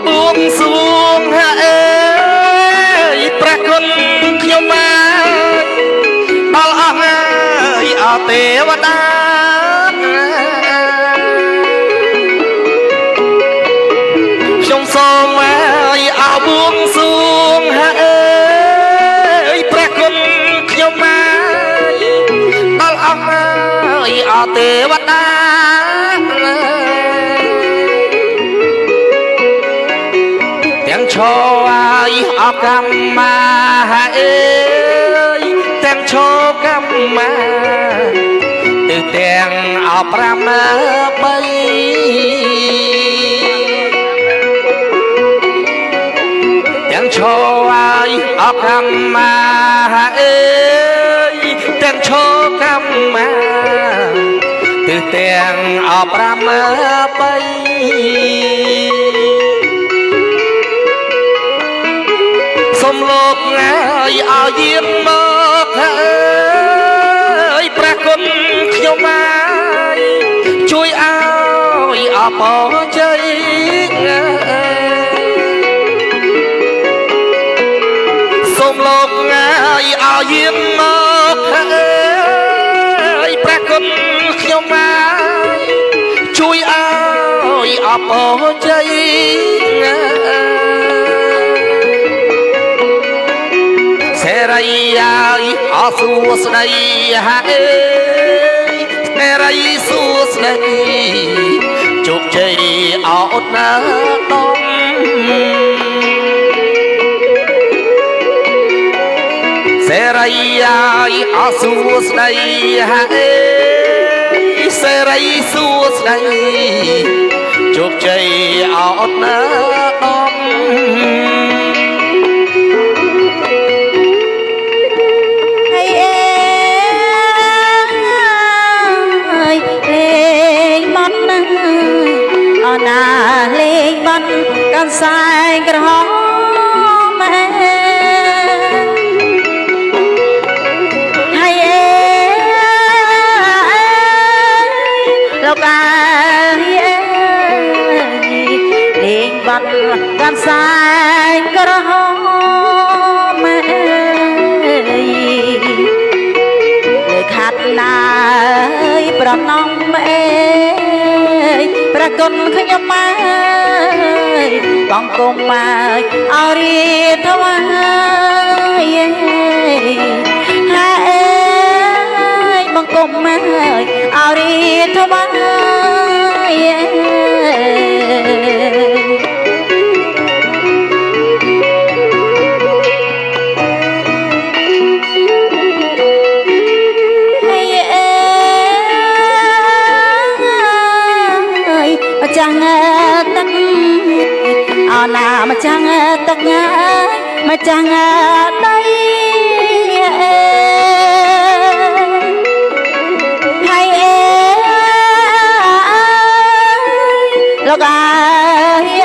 បួងសួងអើយព្រះគុណខ្ញុំមកដល់អស់ហើយអទេវតាខ្ញុំសូមឲ្យអបួងសួងអើយព្រះគុណខ្ញុំមកដល់អស់ហើយអទេវតាទាំងឈរឲ្យអកម្មមាអើយទាំងឈរកម្មមាទៅទាំងអ5បីទាំងឈរឲ្យអកម្មមាអើយទាំងឈរកម្មមាទៅទាំងអ5បីសូមលោកឲ្យយាមមកហើយព្រះគុណខ្ញុំមកជួយឲ្យអបជ័យសូមលោកឲ្យយាមមកហើយព្រះគុណខ្ញុំមកជួយឲ្យអបជ័យសេរីឲ្យអសួស្ដីអើយសេរីសួស្ដីជោគជ័យអត់ណាដំសេរីឲ្យអសួស្ដីអើយសេរីសួស្ដីជោគជ័យអត់ណាដំលេងបាត់កាន់ខ្សែក្រហមហើយលោកអាលេងបាត់កាន់ខ្សែក្រហមលើខាត់ណាយប្រណំប្រគុណខ្ញុំមកបង្គំមកអរិយថ្វាយហើយបង្គំមកអរិយថ្វាយចាំងទឹកអណាមកចាំងទឹកមកចាំងដីហើយលោកអាយ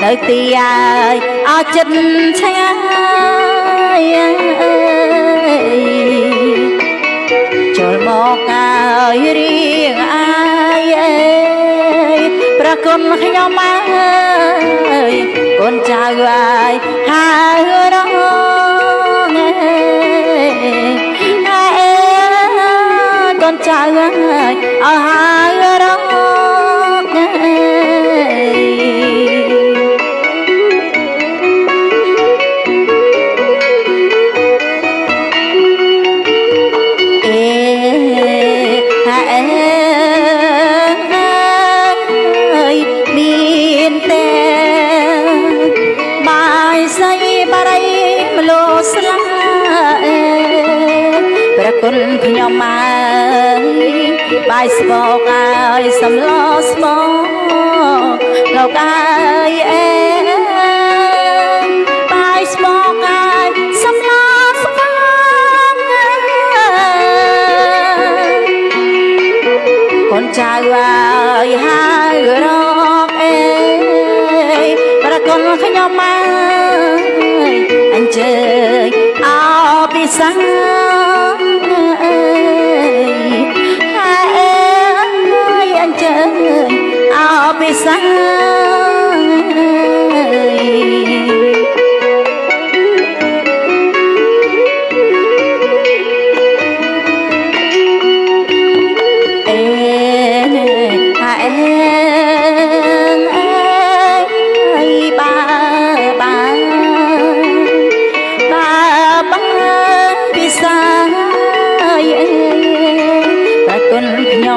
នៅទីហើយអចិត្តឆ្ងាយចូលមកហើយរៀងប្រគុណខ្ញុំមកកូនចៅហើយហើយរងហើយកូនចៅហើយអស់ហើយរងប្រគុណខ្ញុំមកបាយស្បកឲ្យសំឡស្បកលោកអើយបាយស្បកឲ្យសំឡស្បកកូនចៅឲ្យហើយរកប្រគុណខ្ញុំមកអញ្ជើញអោពិសាហើយអញ្ជើញអោពិសា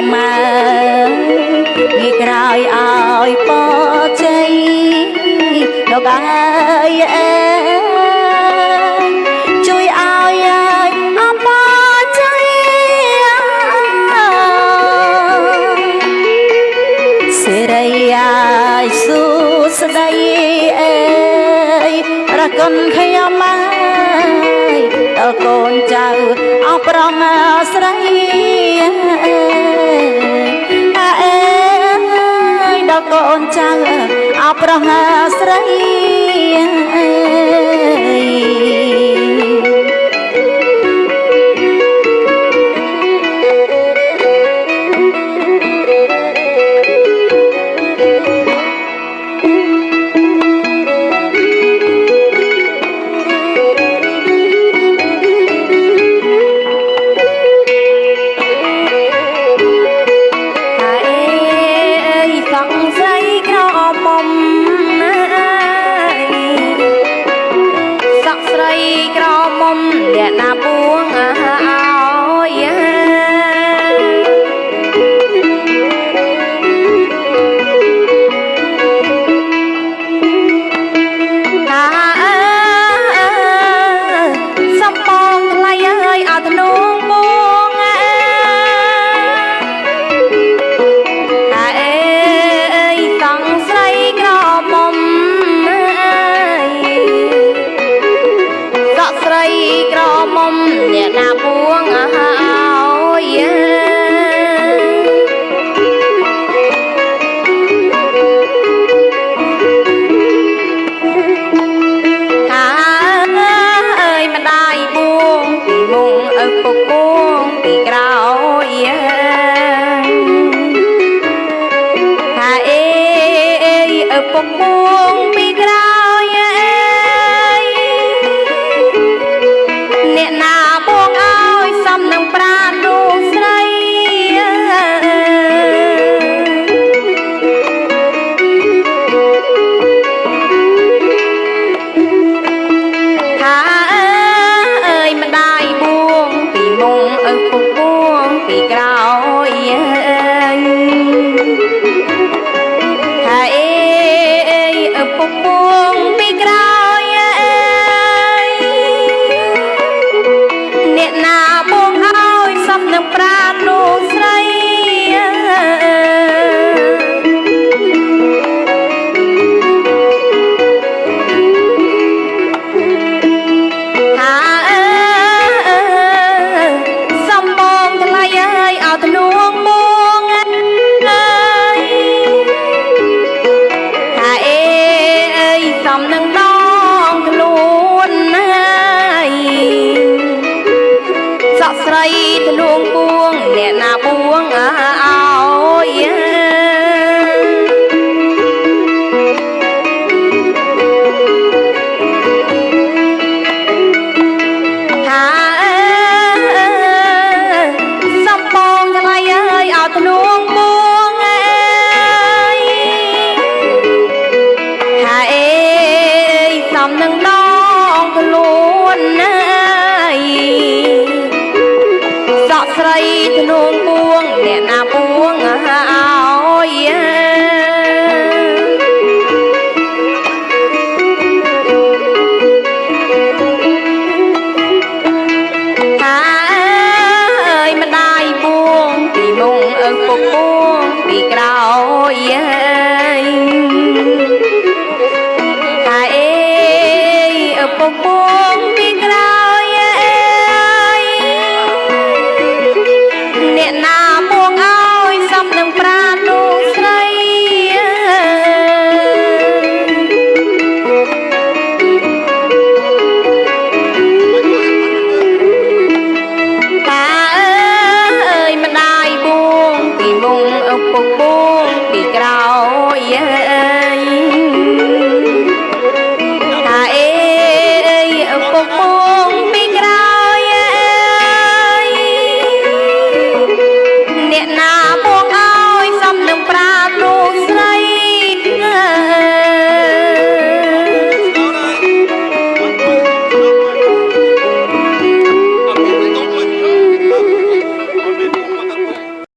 mà nghĩ cài ai bỏ cháy đâu ai chui ai ai bỏ cháy sẽ đây ai su sẽ đây ra con khi mai tao con chào ao prong sấy đau con chào ao prong sấy na buông áo sắm bông lại ơi ở thôn nông buông ơi tặng say cỏ mầm sọ say cỏ mầm nhẹ na buông áo ơi mà đai buông vì mùng ở phục buông vì cào ơi ở phục buông vì cào nè na buông ơi xăm nâng pran đu say ơi mà đai buông vì mùng ở phục buông vì cào ở phục buông vì cào nè na buông ơi xăm nâng pran đu say xăm bông thật lại ơi ở thôn nuông buông ơi xăm nâng đong thật luôn sọ say thật luôn buông nè na buông áo xăm bông thật lại ơi ở thôn nuông buông xăm nâng đong thật luôn sọ say thật luôn buông nè na buông áo ơi mà đai buông vì mùng ở phục buông vì cào